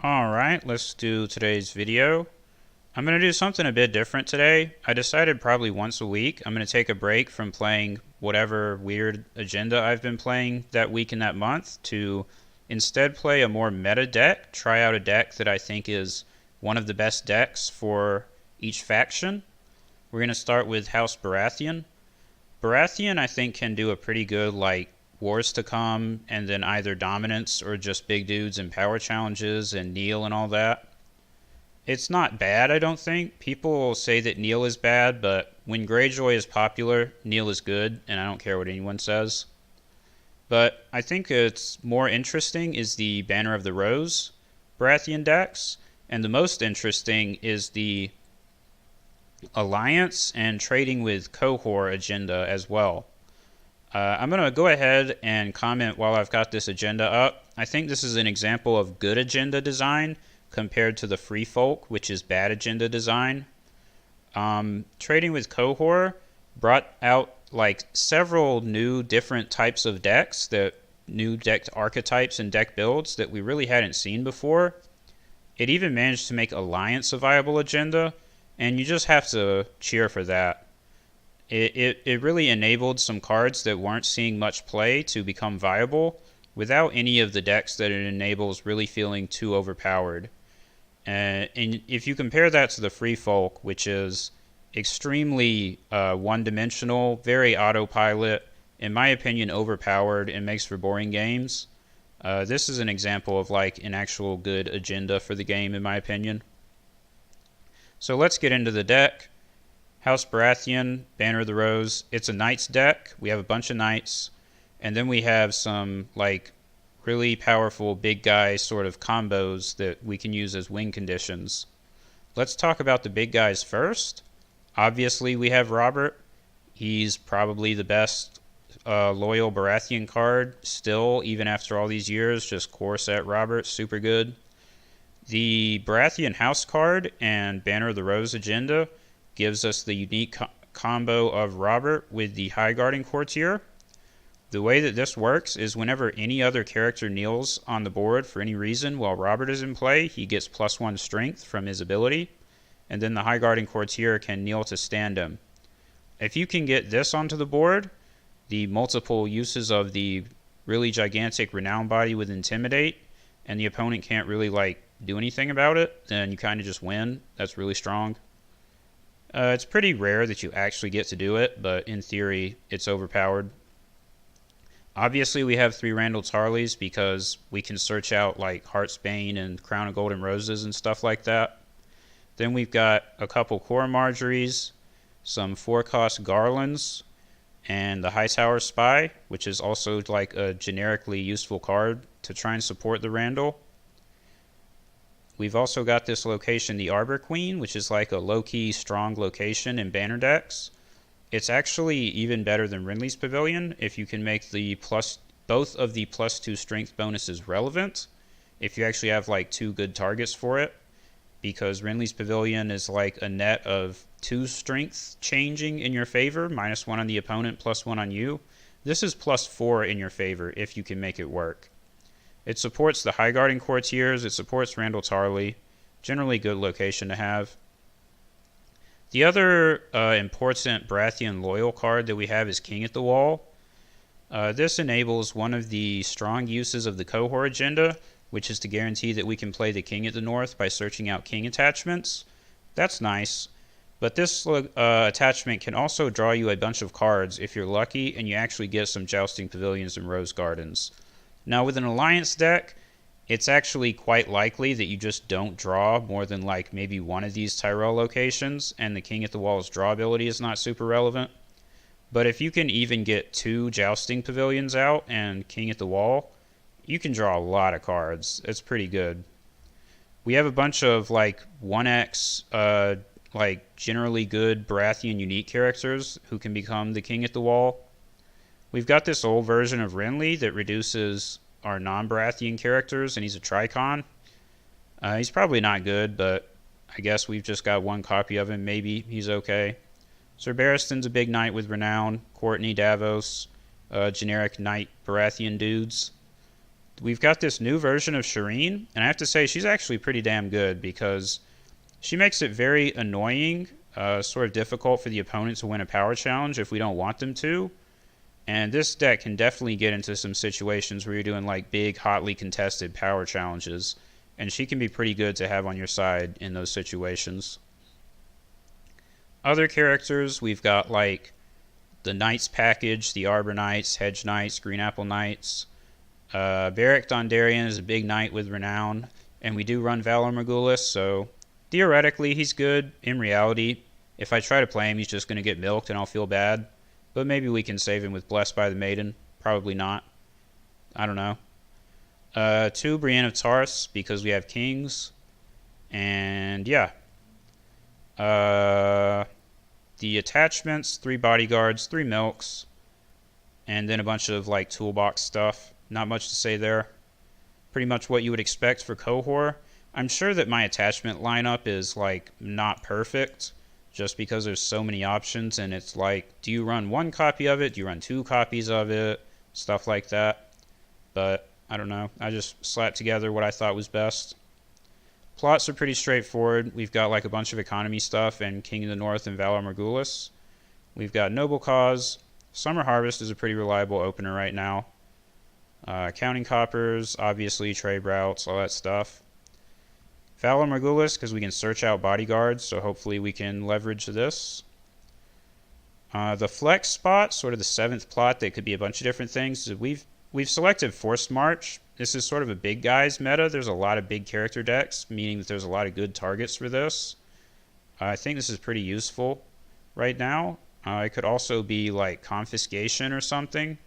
Alright, let's do today's video. I'm going to do something a bit different today. I decided probably once a week I'm going to take a break from playing whatever weird agenda I've been playing that week and that month to instead play a more meta deck, try out a deck that I think is one of the best decks for each faction. We're going to start with House Baratheon. Baratheon I think can do a pretty good Wars to Come and then either dominance or just big dudes and power challenges and Neil and all that. It's not bad, I don't think. People say that Neil is bad, but when Greyjoy is popular, Neil is good, and I don't care what anyone says. But I think it's more interesting is the Banner of the Rose Baratheon decks, and the most interesting is the Alliance and trading with Qohor agenda as well. I'm going to go ahead and comment while I've got this agenda up. I think this is an example of good agenda design compared to the Free Folk, which is bad agenda design. Trading with Qohor brought out several new different types of decks, new deck archetypes and deck builds that we really hadn't seen before. It even managed to make Alliance a viable agenda, and you just have to cheer for that. It really enabled some cards that weren't seeing much play to become viable without any of the decks that it enables really feeling too overpowered. And if you compare that to the Free Folk, which is extremely one-dimensional, very autopilot, in my opinion overpowered, and makes for boring games, this is an example of an actual good agenda for the game in my opinion. So let's get into the deck. House Baratheon, Banner of the Rose. It's a Knights deck. We have a bunch of Knights. And then we have some really powerful big guy sort of combos that we can use as win conditions. Let's talk about the big guys first. Obviously we have Robert. He's probably the best loyal Baratheon card still, even after all these years. Just core set Robert, super good. The Baratheon House card and Banner of the Rose agenda gives us the unique combo of Robert with the High Guarding Courtier. The way that this works is whenever any other character kneels on the board for any reason while Robert is in play, he gets +1 strength from his ability, and then the High Guarding Courtier can kneel to stand him. If you can get this onto the board, the multiple uses of the really gigantic Renown body with Intimidate, and the opponent can't really do anything about it, then you kind of just win. That's really strong. It's pretty rare that you actually get to do it, but in theory, it's overpowered. Obviously, we have 3 Randyll Tarleys because we can search out Heartsbane and Crown of Golden Roses and stuff like that. Then we've got a couple Core Marjories, some 4-cost Garlands, and the Hightower Spy, which is also a generically useful card to try and support the Randyll. We've also got this location, the Arbor Queen, which is a low-key strong location in banner decks. It's actually even better than Renly's Pavilion if you can make both of the +2 strength bonuses relevant. If you actually have 2 good targets for it, because Renly's Pavilion is a net of 2 strength changing in your favor, -1 on the opponent, +1 on you. This is +4 in your favor if you can make it work. It supports the High Guarding Courtiers, it supports Randyll Tarley. Generally good location to have. The other important Baratheon loyal card that we have is King at the Wall. This enables one of the strong uses of the Qohor agenda, which is to guarantee that we can play the King at the North by searching out King attachments. That's nice. But this attachment can also draw you a bunch of cards if you're lucky and you actually get some Jousting Pavilions and Rose Gardens. Now with an Alliance deck, it's actually quite likely that you just don't draw more than maybe one of these Tyrell locations, and the King at the Wall's draw ability is not super relevant. But if you can even get 2 Jousting Pavilions out and King at the Wall, you can draw a lot of cards. It's pretty good. We have a bunch of 1x, generally good Baratheon unique characters who can become the King at the Wall. We've got this old version of Renly that reduces our non-Baratheon characters, and he's a Tricon. He's probably not good, but I guess we've just got 1 copy of him. Maybe he's okay. Ser Barristan's a big knight with Renown. Courtney, Davos, generic knight Baratheon dudes. we've got this new version of Shireen, and I have to say she's actually pretty damn good because she makes it very annoying, sort of difficult for the opponent to win a power challenge if we don't want them to. And this deck can definitely get into some situations where you're doing like big, hotly contested power challenges, and she can be pretty good to have on your side in those situations. Other characters, we've got like the Knights package, the Arbor Knights, Hedge Knights, Green Apple Knights. Beric Dondarrion is a big knight with renown, and we do run Valar Morghulis, so theoretically he's good. In reality, if I try to play him, he's just going to get milked and I'll feel bad. But maybe we can save him with Blessed by the Maiden. Probably not. I don't know. 2 Brienne of Tarth, because we have kings. And yeah. The attachments, 3 bodyguards, 3 milks. And then a bunch of like toolbox stuff. Not much to say there. Pretty much what you would expect for Qohor. I'm sure that my attachment lineup is like not perfect, just because there's so many options, and it's like, do you run 1 copy of it? Do you run 2 copies of it? Stuff like that. But I don't know. I just slapped together what I thought was best. Plots are pretty straightforward. We've got like a bunch of economy stuff and King of the North and Valar Morghulis. We've got Noble Cause. Summer Harvest is a pretty reliable opener right now. Counting Coppers, obviously trade routes, all that stuff. Valar Morghulis, because we can search out bodyguards, so hopefully we can leverage this. The flex spot, sort of the 7th plot that could be a bunch of different things. We've selected Forced March. This is sort of a big guys meta. There's a lot of big character decks, meaning that there's a lot of good targets for this. I think this is pretty useful right now. It could also be like Confiscation or something,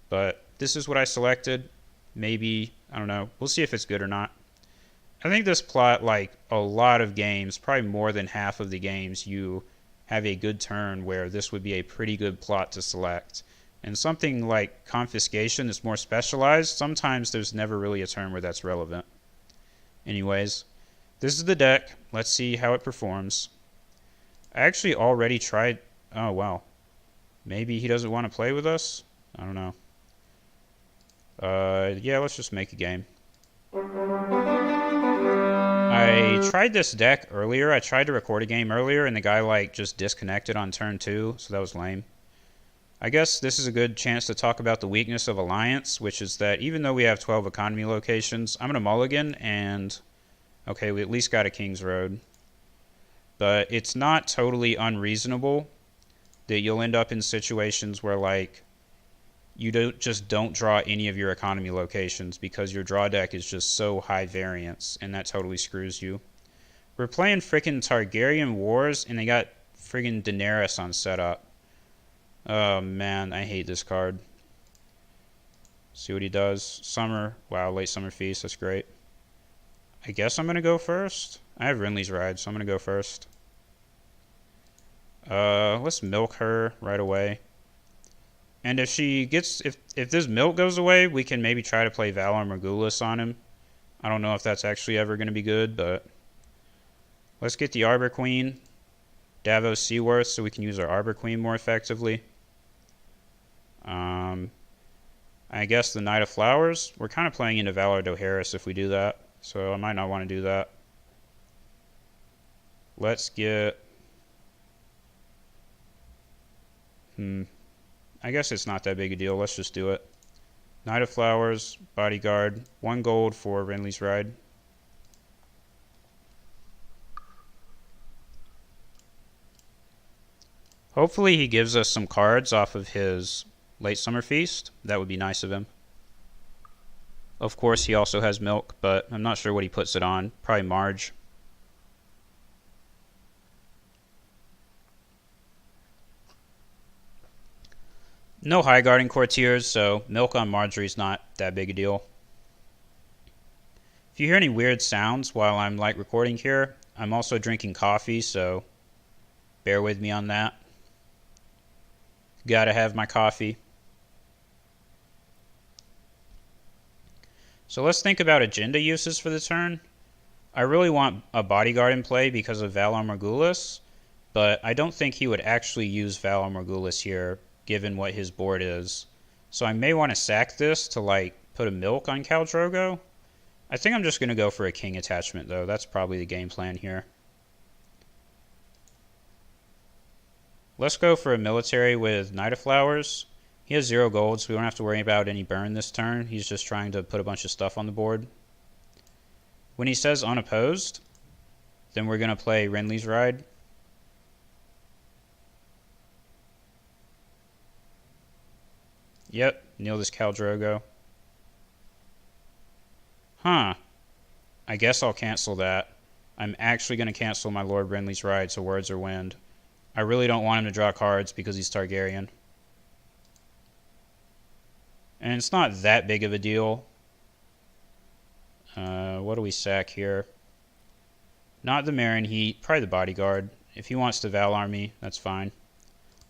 but this is what I selected. Maybe, I don't know. We'll see if it's good or not. I think this plot, like a lot of games, probably more than half of the games, you have a good turn where this would be a pretty good plot to select. And something like Confiscation is more specialized. Sometimes there's never really a turn where that's relevant. Anyways, this is the deck. Let's see how it performs. I actually already tried... Oh, wow. Maybe he doesn't want to play with us? I don't know. Yeah, let's just make a game. I tried this deck earlier. I tried to record a game earlier, and the guy, like, just disconnected on turn 2, so that was lame. I guess this is a good chance to talk about the weakness of Alliance, which is that even though we have 12 economy locations, I'm going to mulligan, and... Okay, we at least got a King's Road. But it's not totally unreasonable that you'll end up in situations where, like, you don't draw any of your economy locations because your draw deck is just so high variance, and that totally screws you. We're playing frickin' Targaryen Wars, and they got friggin' Daenerys on setup. Oh man, I hate this card. See what he does. Summer. Wow, late summer feast. That's great. I guess I'm going to go first. I have Renly's Ride, so I'm going to go first. Let's milk her right away. And if she gets... If this milk goes away, we can maybe try to play Valar Morghulis on him. I don't know if that's actually ever going to be good, but... Let's get the Arbor Queen. Davos Seaworth, so we can use our Arbor Queen more effectively. I guess the Knight of Flowers. We're kind of playing into Valar Dohaeris if we do that, so I might not want to do that. Let's get... I guess it's not that big a deal. Let's just do it. Knight of Flowers, Bodyguard, 1 gold for Renly's Ride. Hopefully he gives us some cards off of his late summer feast. That would be nice of him. Of course, he also has milk, but I'm not sure what he puts it on. Probably Marge. No Highgarden Courtiers, so milk on Marjorie's not that big a deal. If you hear any weird sounds while I'm like recording here, I'm also drinking coffee, so bear with me on that. Gotta have my coffee. So let's think about agenda uses for the turn. I really want a bodyguard in play because of Valar Morghulis, but I don't think he would actually use Valar Morghulis here, given what his board is. So I may want to sack this to like put a milk on Khal Drogo. I think I'm just going to go for a king attachment, though. That's probably the game plan here. Let's go for a military with Knight of Flowers. He has 0 gold, so we don't have to worry about any burn this turn. He's just trying to put a bunch of stuff on the board. When he says unopposed, then we're going to play Renly's Ride. Yep, kneel this Khal Drogo. Huh. I guess I'll cancel that. I'm actually going to cancel my Lord Renly's Ride, so words are wind. I really don't want him to draw cards because he's Targaryen. And it's not that big of a deal. What do we sack here? Not the Marin Heat, probably the Bodyguard. If he wants to Valar me, that's fine.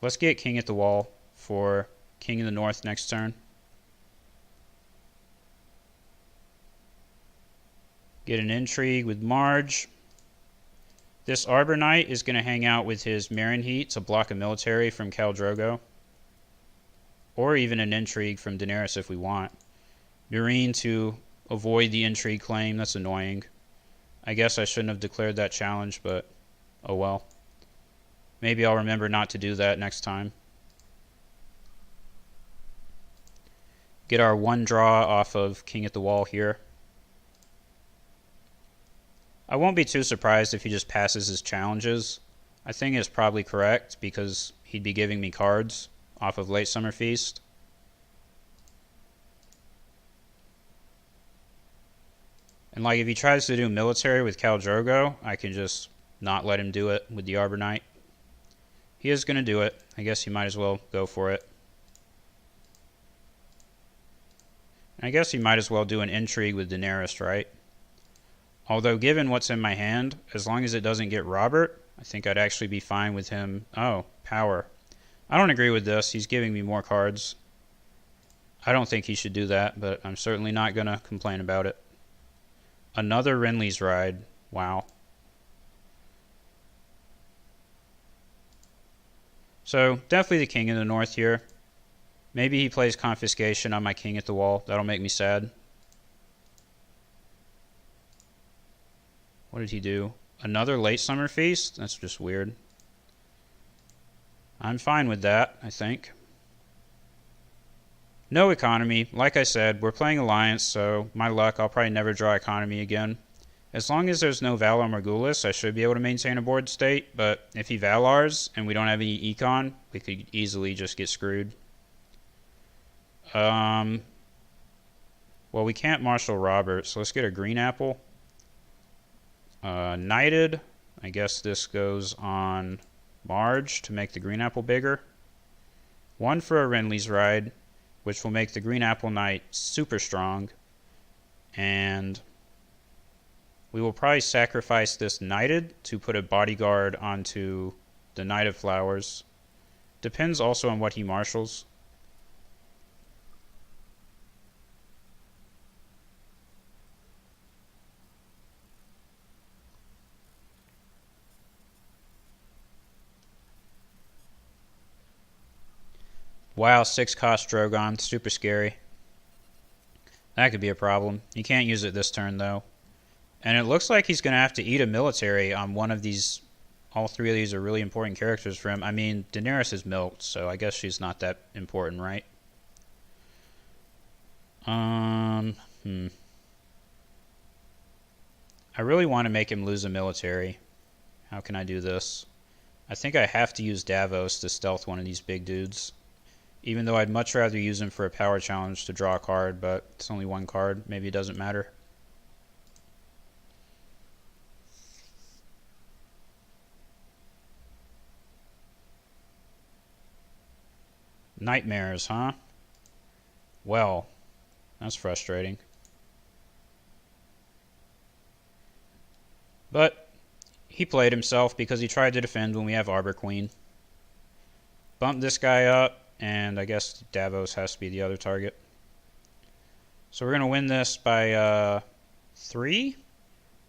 Let's get King at the Wall for King in the North next turn. Get an intrigue with Marge. This Arbor Knight is going to hang out with his Marin Heat to block a military from Khal Drogo. Or even an intrigue from Daenerys if we want. Meereen to avoid the intrigue claim. That's annoying. I guess I shouldn't have declared that challenge, but oh well. Maybe I'll remember not to do that next time. Get our 1 draw off of King at the Wall here. I won't be too surprised if he just passes his challenges. I think it's probably correct because he'd be giving me cards off of Late Summer Feast. And like if he tries to do military with Khal Drogo, I can just not let him do it with the Arbor Knight. He is going to do it. I guess he might as well go for it. I guess he might as well do an intrigue with Daenerys, right? Although given what's in my hand, as long as it doesn't get Robert, I think I'd actually be fine with him. Oh, power. I don't agree with this. He's giving me more cards. I don't think he should do that, but I'm certainly not going to complain about it. Another Renly's Ride. Wow. So, definitely the King in the North here. Maybe he plays Confiscation on my King at the Wall. That'll make me sad. What did he do? Another Late Summer Feast? That's just weird. I'm fine with that, I think. No economy. Like I said, we're playing Alliance, so my luck, I'll probably never draw economy again. As long as there's no Valar Morghulis, I should be able to maintain a board state, but if he Valars and we don't have any econ, we could easily just get screwed. Well, we can't marshal Robert, so let's get a green apple. Knighted. I guess this goes on Marge to make the green apple bigger. 1 for a Renly's Ride, which will make the green apple knight super strong. And we will probably sacrifice this Knighted to put a bodyguard onto the Knight of Flowers. Depends also on what he marshals. Wow, 6 cost Drogon. Super scary. That could be a problem. You can't use it this turn, though. And it looks like he's going to have to eat a military on one of these. All 3 of these are really important characters for him. I mean, Daenerys is milked, so I guess she's not that important, right? I really want to make him lose a military. How can I do this? I think I have to use Davos to stealth one of these big dudes. Even though I'd much rather use him for a power challenge to draw a card, but it's only 1 card. Maybe it doesn't matter. Nightmares, huh? Well, that's frustrating. But he played himself because he tried to defend when we have Arbor Queen. Bump this guy up. And I guess Davos has to be the other target. So we're going to win this by 3.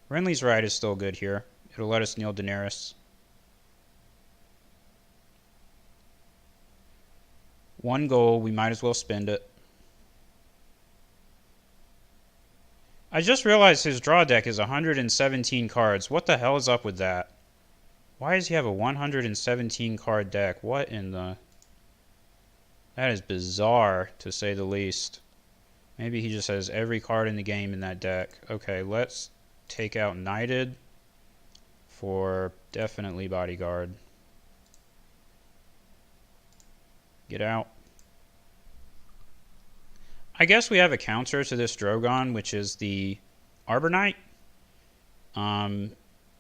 Renly's Ride is still good here. It'll let us kneel Daenerys. 1 goal, we might as well spend it. I just realized his draw deck is 117 cards. What the hell is up with that? Why does he have a 117 card deck? What in the... That is bizarre, to say the least. Maybe he just has every card in the game in that deck. Okay, let's take out Knighted for definitely Bodyguard. Get out. I guess we have a counter to this Drogon, which is the Arbor Knight.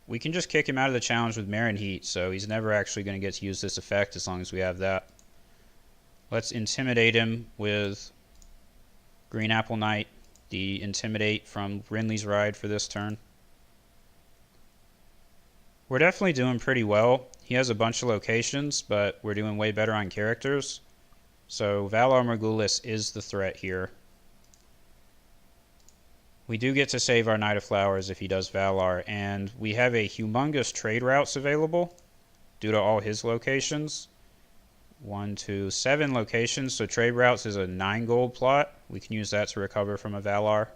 We can just kick him out of the challenge with Marin Heat, so he's never actually going to get to use this effect as long as we have that. Let's intimidate him with Green Apple Knight, the Intimidate from Renly's Ride for this turn. We're definitely doing pretty well. He has a bunch of locations, but we're doing way better on characters. So Valar Morghulis is the threat here. We do get to save our Knight of Flowers if he does Valar, and we have a humongous trade routes available due to all his locations. 1, 2, 7 locations, so trade routes is a 9 gold plot. We can use that to recover from a Valar.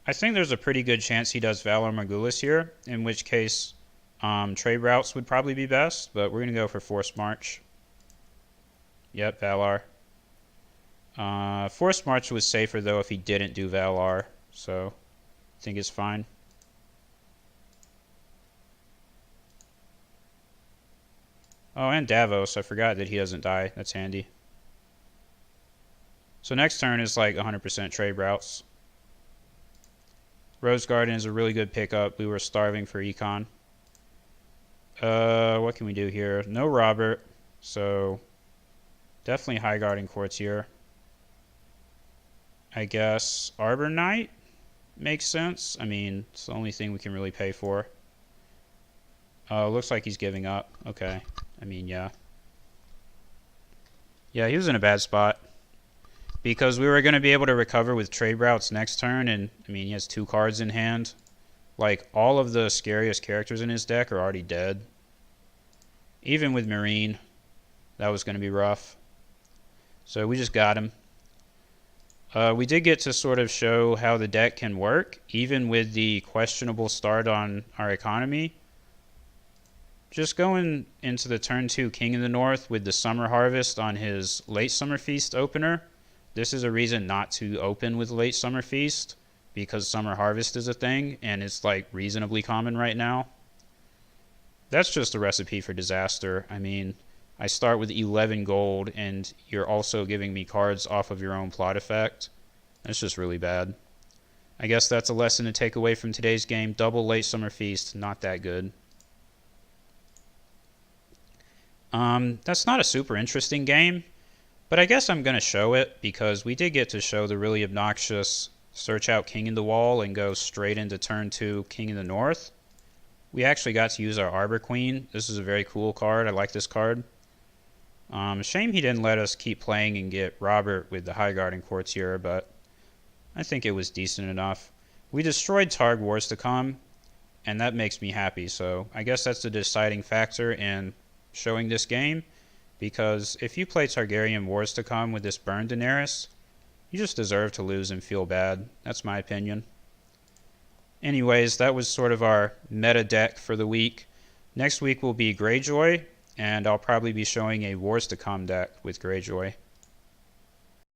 I think there's a pretty good chance he does Valar Morghulis here, in which case trade routes would probably be best, but we're going to go for Forced March. Yep, Valar. Forced March was safer, though, if he didn't do Valar, so I think it's fine. Oh, and Davos. I forgot that he doesn't die. That's handy. So next turn is like 100% trade routes. Rose Garden is a really good pickup. We were starving for econ. What can we do here? No Robert, so definitely High Guarding Courtier. I guess Arbor Knight makes sense. I mean, it's the only thing we can really pay for. Looks like he's giving up. Okay. I mean, yeah. Yeah, he was in a bad spot. Because we were going to be able to recover with trade routes next turn, and I mean, he has 2 cards in hand. Like, all of the scariest characters in his deck are already dead. Even with Meereen, that was going to be rough. So we just got him. We did get to sort of show how the deck can work, even with the questionable start on our economy. Just going into the turn 2 King in the North with the Summer Harvest on his Late Summer Feast opener. This is a reason not to open with Late Summer Feast, because Summer Harvest is a thing, and it's like reasonably common right now. That's just a recipe for disaster. I mean, I start with 11 gold, and you're also giving me cards off of your own plot effect. That's just really bad. I guess that's a lesson to take away from today's game. Double Late Summer Feast, not that good. That's not a super interesting game. But I guess I'm going to show it, because we did get to show the really obnoxious search out King in the Wall and go straight into turn 2 King in the North. We actually got to use our Arbor Queen. This is a very cool card. I like this card. Shame he didn't let us keep playing and get Robert with the High Guarding Courtier, but I think it was decent enough. We destroyed Targ Wars to Come, and that makes me happy, so I guess that's the deciding factor in showing this game. Because if you play Targaryen Wars to Come with this Burn Daenerys, you just deserve to lose and feel bad. That's my opinion. Anyways, that was sort of our meta deck for the week. Next week will be Greyjoy, and I'll probably be showing a Wars to Come deck with Greyjoy.